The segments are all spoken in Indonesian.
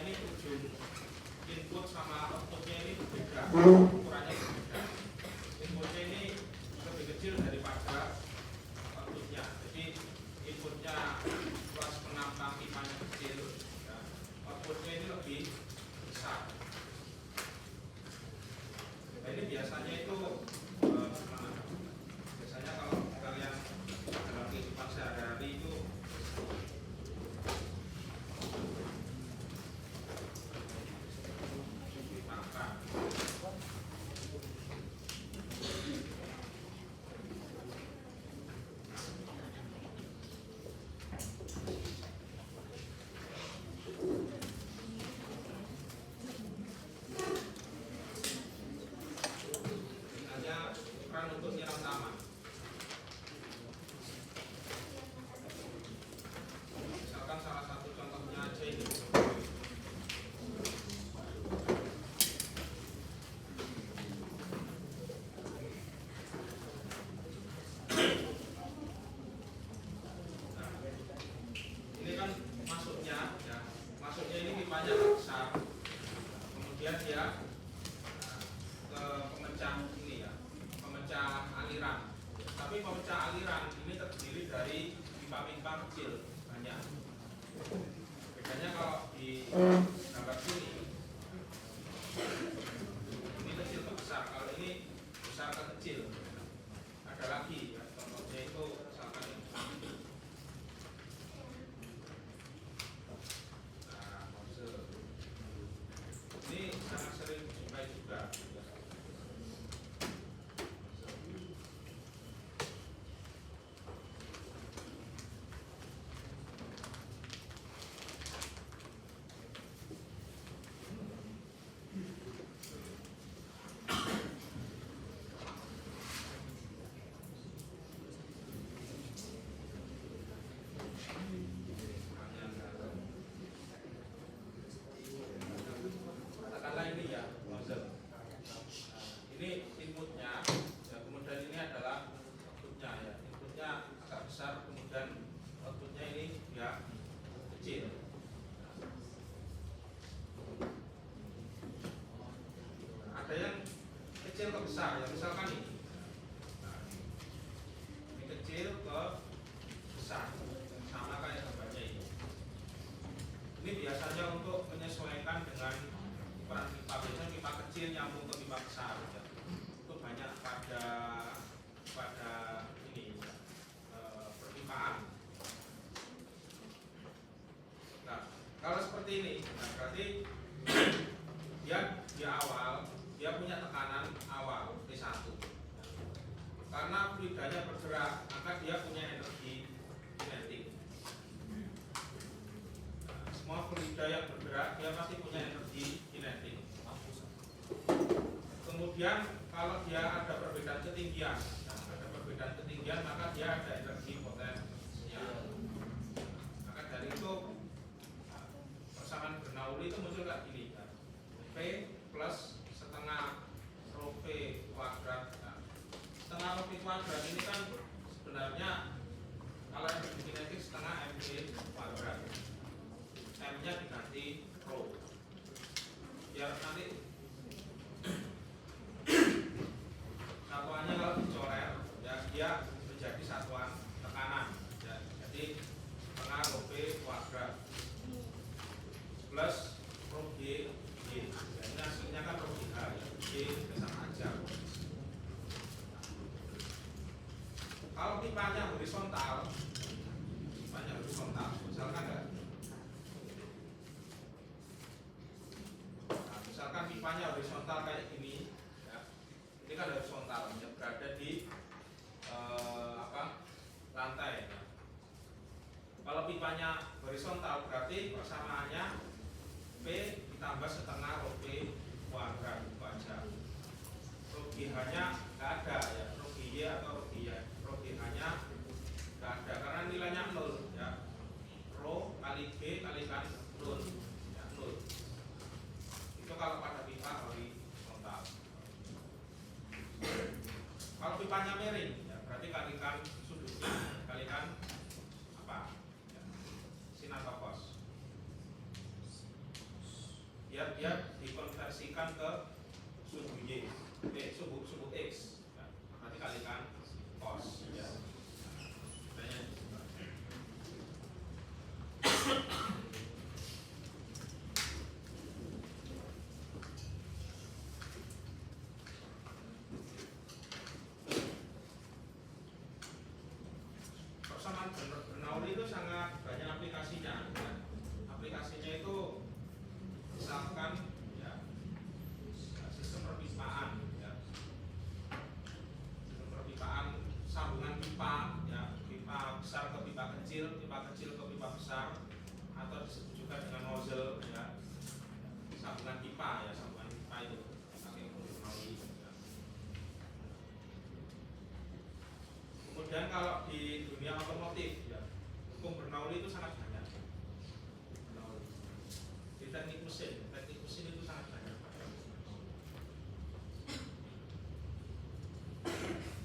ini ujung input sama outputnya ini berbeda, ukurannya berbeda. Inputnya ini lebih kecil daripada outputnya, jadi inputnya luas menantang pipanya kecil, ya. Outputnya ini lebih besar. Nah, ini biasanya itu biasanya kalau kalian dalam kehidupan sehari-hari itu untuk nyiram taman. Misalkan salah satu contohnya aja ini. Nah, ini kan masuknya, ya. Masuknya ini pipanya besar. Kemudian dia ke pemecah ini ya. Pemecah aliran, tapi pemecah aliran ini terdiri dari pipa-pipa kecil banyak. Bedanya kalau di gambar sini, ini kecil ke besar, kalau ini besar ke kecil. Ada lagi ya, contohnya itu misalkan ini. Nah, ini sangat sering dijumpai juga. Ini inputnya, ya, kemudian ini adalah outputnya ya. Inputnya agak besar, kemudian outputnya ini ya kecil. Ada yang kecil ke besar ya, misalkan ini. Nah, ini kecil ke besar, sama kayak gambarnya ini. Ini biasanya untuk menyesuaikan dengan ukuran pipa. Biasanya pipa kecil nyambung ke pipa besar ya. Itu banyak pada ini perpipaan. Nah, kalau seperti ini, nah berarti dia di awal dia punya tekanan awal T1. Karena fluidanya bergerak, maka dia punya energi kinetik. Nah, semua fluida yang bergerak dia pasti punya energi kinetik. Kemudian kalau dia ada perbedaan ketinggian, maka dia ada energi potensial. Maka dari itu persamaan Bernoulli itu muncul kayak gini kan? P plus setengah rho P kuadrat. Nah, setengah rho P kuadrat ini kan sebenarnya kalau energi kinetik setengah mp kuadrat. M-nya diganti rho. Biar nanti satuannya kalau dicoret ya dia menjadi satuan tekanan ya. Jadi setengah rho P kuadrat plus rho G G. Ya, ini hasilnya kan rho G ya. G sama aja. Kalau pipanya horizontal, misalkan ya. Nah, misalkan pipanya horizontal kayak gini, ya. Ini kan horizontal, ya, berada di lantai. Ya. Kalau pipanya horizontal berarti persamaannya P ditambah setengah rho P kuadrat itu aja. Rho GH-nya nggak ada ya, rho GY atau rho GH-nya nggak ada karena nilainya 0 ya. Rho kali G kalikan 0 ya, 0. Itu kalau pada pipa horizontal. Kalau pipanya miring ya, berarti kalikan sudutnya, kalikan apa? Ya, sin atau cos. biar dia dikonversikan ke suhu Y, suhu X, ya. Nanti kalikan cos, ya. Persamaan Bernoulli itu sangat banyak aplikasinya, ya. Aplikasinya itu misalkan ya, sistem perpipaan, ya. Sistem perpipaan, sambungan pipa, ya, pipa besar ke pipa kecil ke pipa besar, atau disebut juga dengan nozzle, ya. Sambungan pipa, ya, sambungan pipa itu pakai hukum Bernoulli, ya. Kemudian kalau di dunia otomotif, ya, hukum Bernoulli itu sangat banyak. Di teknik mesin itu sangat banyak.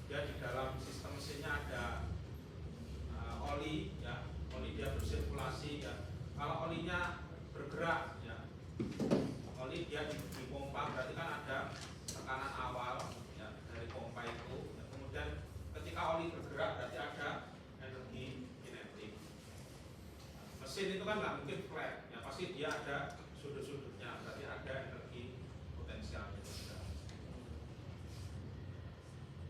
Ya, di dalam sistem mesinnya ada oli, ya, oli dia bersirkulasi, ya. Kalau olinya bergerak, ya, oli dia dipompa, berarti kan ada tekanan awal, ya, dari pompa itu, ya. Kemudian ketika oli bergerak berarti ada energi kinetik. Mesin itu kan nggak mungkin flat, ya, pasti dia ada sudut-sudutnya, berarti ada energi potensialnya juga.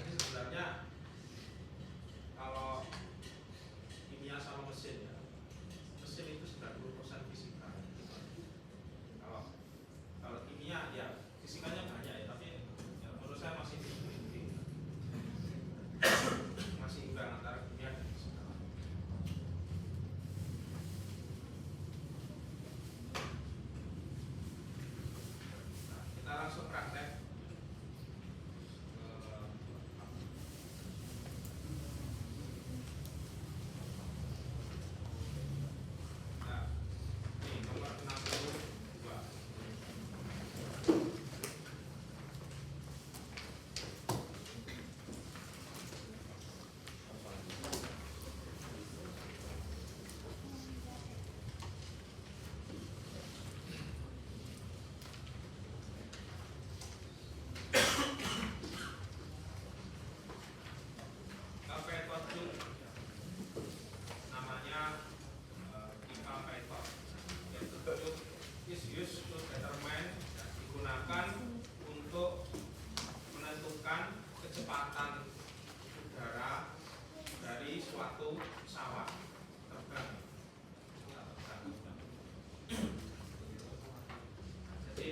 Jadi sebenarnya kalau kimia sama mesin, ya, mesin itu 90% fisika. Kalau kimia, ya, fisikanya banyak, ya, tapi ya, menurut saya masih masih imbang antara kimia dan fisika. Nah, kita langsung praktek. Nah, ini nomor 62. Kapetot itu namanya pipa petot. Itu is used to determine, ya, digunakan untuk menentukan kecepatan udara dari suatu pesawat terbang. Jadi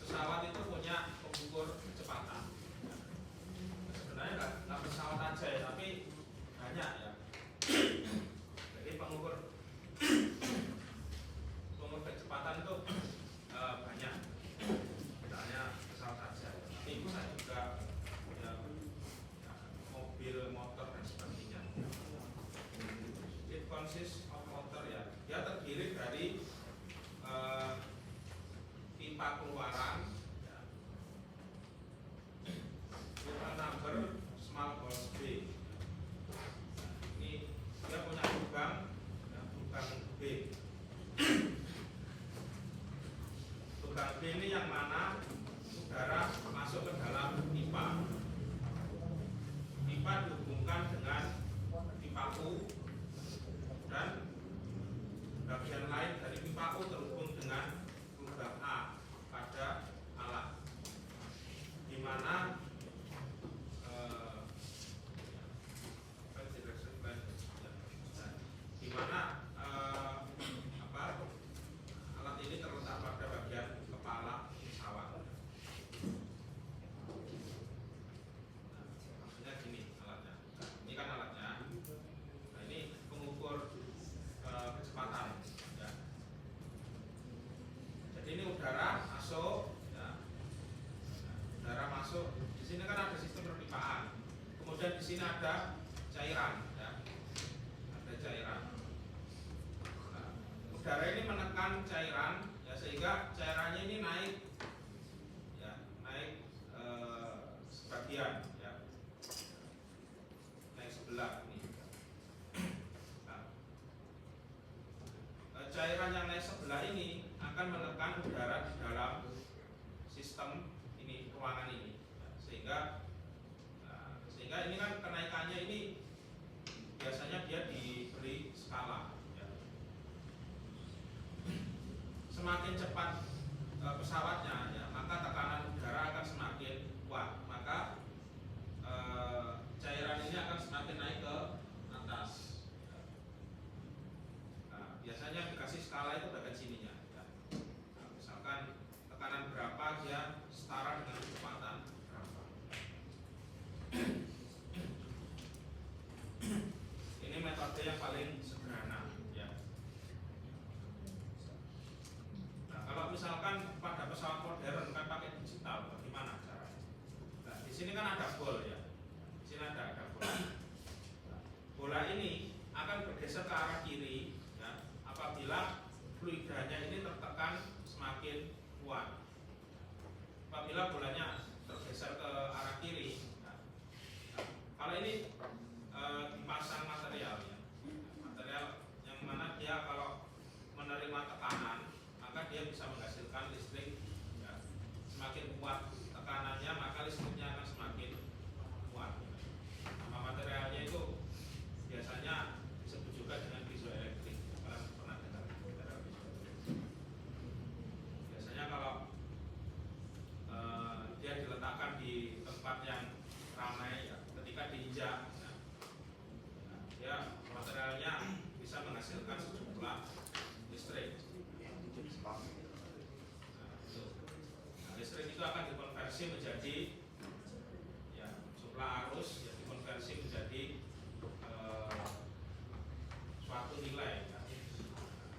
pesawat itu punya pengukur kecepatan. Sebenarnya nggak pesawat aja, ya, tapi banyak, ya. Jadi pengukur kecepatan itu banyak. Misalnya pesawat saja, tapi bisa juga, ya, mobil, motor dan sebagainya. It consists of motor, ya. Dia terdiri dari pipa keluaran, ya, with a number small balls B. Ini dia punya lubang, ya, lubang B. Lubang B ini yang mana udara masuk ke dalam pipa. Pipa dihubungkan dengan pipa U, dan bagian lain dari pipa U terhubung dengan lubang A pada alat, di mana alat ini terletak pada bagian kepala pesawat. Maksudnya gini alatnya. Ini kan alatnya. Nah, ini pengukur kecepatan, ya. Jadi ini udara masuk, ya. Udara masuk. Di sini kan ada sistem perpipaan. Kemudian di sini ada cairan, ya. Ada cairan. Nah, udara ini menekan cairan, ya, sehingga cairannya ini naik, ya, naik sebagian, ya, naik sebelah ini. Nah, cairan yang naik sebelah sebelah ini akan menekan udara di dalam sistem ini, ruangan ini, sehingga ini kan kenaikannya ini biasanya dia diberi skala. Semakin cepat pesawatnya, ya, maka tekanan udara akan semakin kuat, maka cairan ini akan semakin naik ke atas. Nah, biasanya dikasih skala itu bagian sininya, ya. Nah, misalkan tekanan berapa dia setara dengan kecepatan berapa. Ini metode yang paling sederhana, ya. Nah, kalau misalkan pada pesawat modern kan pakai digital, bagaimana caranya? Nah, di sini kan ada bol, ya. Di sini ada bola. Nah, bola ini akan bergeser ke arah kiri, ya, apabila fluidanya ini tertekan semakin kuat. Apabila bolanya tergeser ke arah kiri, nah, kalau ini dipasang material, ya, material yang mana dia kalau menerima tekanan maka dia bisa menghasilkan listrik, ya. Semakin kuat tekanannya maka listriknya akan semakin kuat. Nama materialnya itu biasanya disebut juga dengan piezoelektrik. Kalian pernah dengar material piezoelektrik? Biasanya kalau dia diletakkan di tempat yang ramai, ya, ketika diinjak, ya, materialnya bisa menghasilkan sejumlah listrik. Nah, listrik itu akan dikonversi menjadi, ya, jumlah arus, ya, dikonversi menjadi suatu nilai, ya.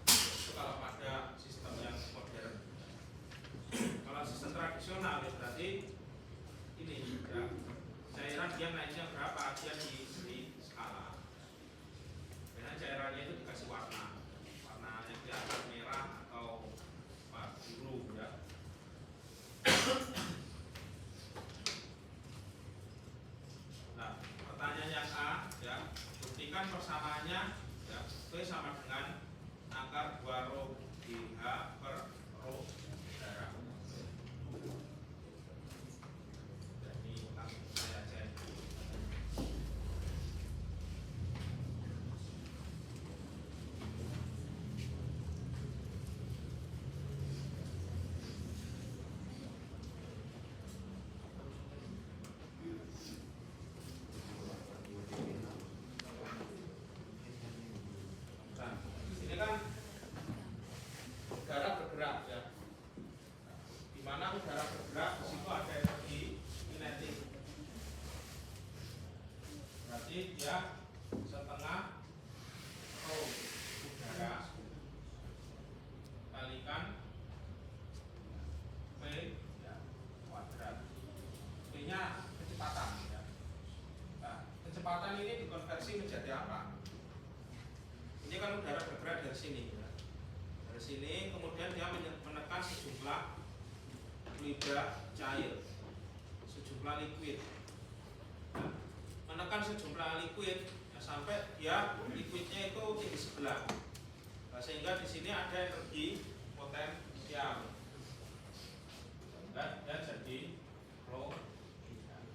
Itu kalau pada sistem yang modern. Kalau sistem tradisional, ya, berarti ini, ya, cairan dia naiknya berapa, dia di skala. Karena cairannya itu dikasih warna yang kelihatan merah atau biru, ya. Nah, pertanyaan yang A, ya, buktikan persamaannya, ya, V sama dengan akar 2 rho GH per rho udara. Jadi langsung saya cek. Ini kan udara bergerak, ya. Di mana udara bergerak, di situ ada energi kinetik. Berarti dia setengah rho udara kalikan V, ya, kuadrat. V-nya kecepatan, ya. Nah, kecepatan ini dikonversi menjadi apa? Ini kan udara bergerak dari sini, ya. Dari sini kemudian dia menekan sejumlah fluida cair, sejumlah liquid. Nah, menekan sejumlah liquid, ya, sampai dia liquidnya itu tinggi sebelah. Nah, sehingga di sini ada energi potensial. Dan jadi rho.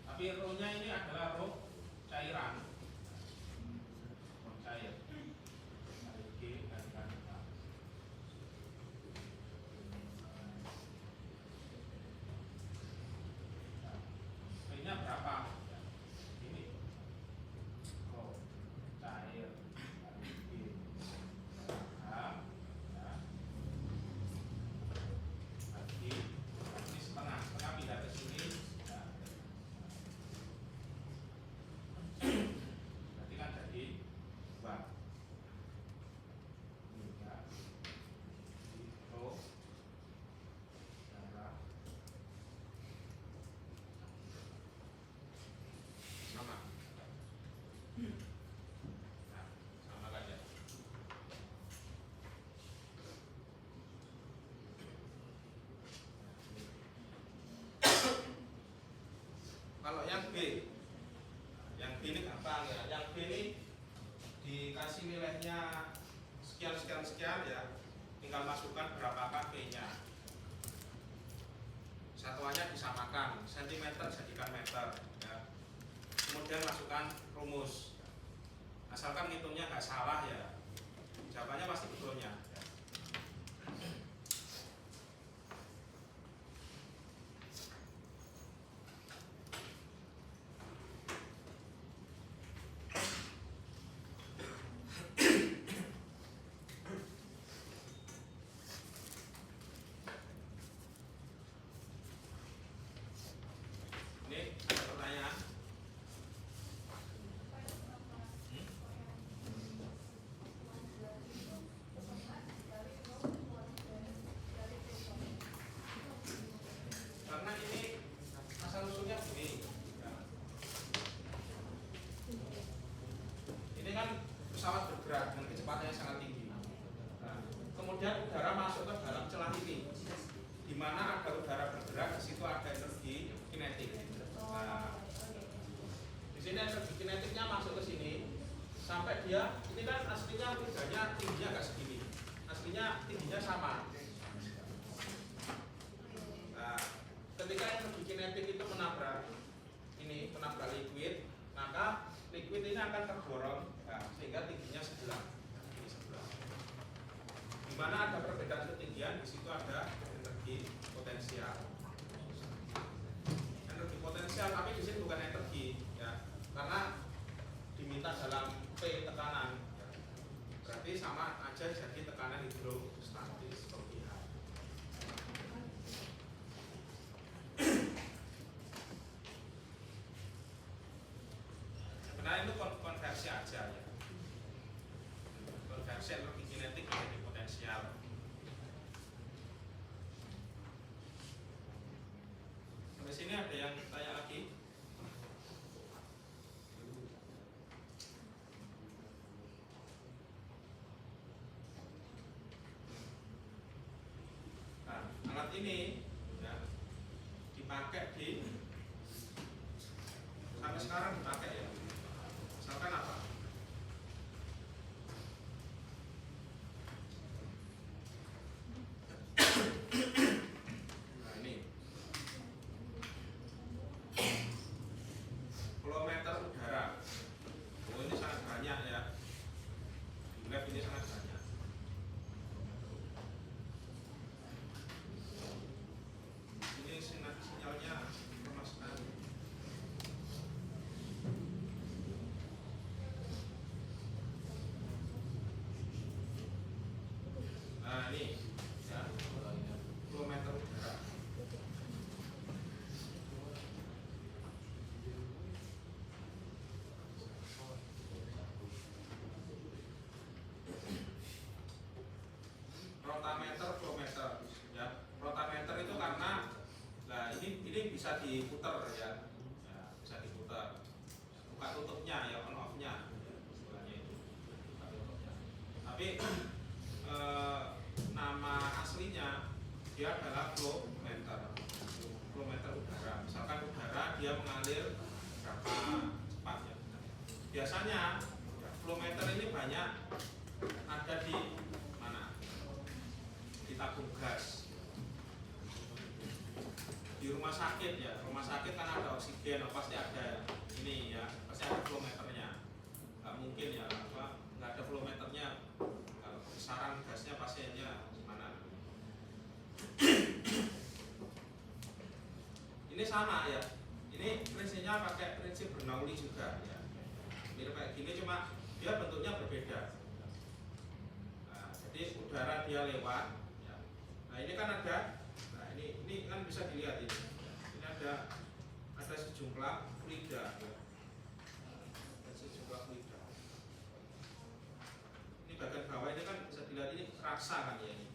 Tapi rho-nya ini adalah rho cairan. Rho cair. Ini berapa? Ini rho cair. Ini setengah pindah ke sini. Berarti kan jadi 2. Kalau yang B ini gampang, ya. Yang B ini dikasih nilainya sekian, ya. tinggal masukkan berapakah P-nya. Satuannya disamakan, sentimeter jadikan meter ya. Kemudian masukkan rumus. Asalkan ngitungnya nggak salah ya, jawabannya pasti betulnya. Ini ada pertanyaan? Karena ini asal usulnya begini ya. Ini kan pesawat bergerak dengan kecepatan yang sangat tinggi. Nah, kemudian udara masuk ke dalam celah ini, di mana ada udara bergerak, di situ ada energi kinetik. Nah, di sini energi kinetiknya masuk ke sini sampai dia, ini kan aslinya udaranya tingginya nggak segini, aslinya tingginya sama. Nah, ketika energi kinetik itu menabrak ini, menabrak liquid, maka liquid ini akan terdorong, nah, sehingga tingginya sebelah. Ini sebelah. Di mana ada perbedaan ketinggian, di situ ada energi potensial. Energi potensial, tapi di sini bukan energi, ya, karena diminta dalam P tekanan, ya. Berarti sama aja jadi tekanan hidrostatis pH. Sebenarnya itu konversi aja ya, konversi energi kinetik menjadi potensial. Sampai sini ada yang tanya lagi? Nah, alat ini ya, dipakai di sampai sekarang dipakai ya. Misalkan apa? Nah ini kilometer udara. Oh ini sangat banyak ya. Di lab ini sangat banyak. Ini sinyalnya lemah sekali. Nah ini ya, kilometer udara. Rotameter, kilometer ya. Rotameter itu karena, nah ini bisa diputar ya, ya bisa diputar. Buka tutupnya ya, on off-nya. Buka tutupnya. Tapi nama aslinya dia adalah flowmeter. Flowmeter udara. Misalkan udara dia mengalir berapa cepat ya. Biasanya flowmeter ini banyak ada di mana? Di tabung gas. Di rumah sakit ya. Rumah sakit kan ada oksigen, pasti ada ini ya, pasti ada flowmeternya. Nggak mungkin ya apa, nggak ada flowmeternya. Besaran gasnya pasiennya gimana? Ini sama ya. Ini prinsipnya pakai prinsip Bernoulli juga ya. Mirip kayak gini, cuma dia bentuknya berbeda. Nah, jadi udara dia lewat. Ya. Nah ini kan ada. Nah ini kan bisa dilihat ini. Ini ada sejumlah fluida. Ya. Ada sejumlah fluida. Bagian bawah ini kan bisa dilihat, ini rasa kan ya ini.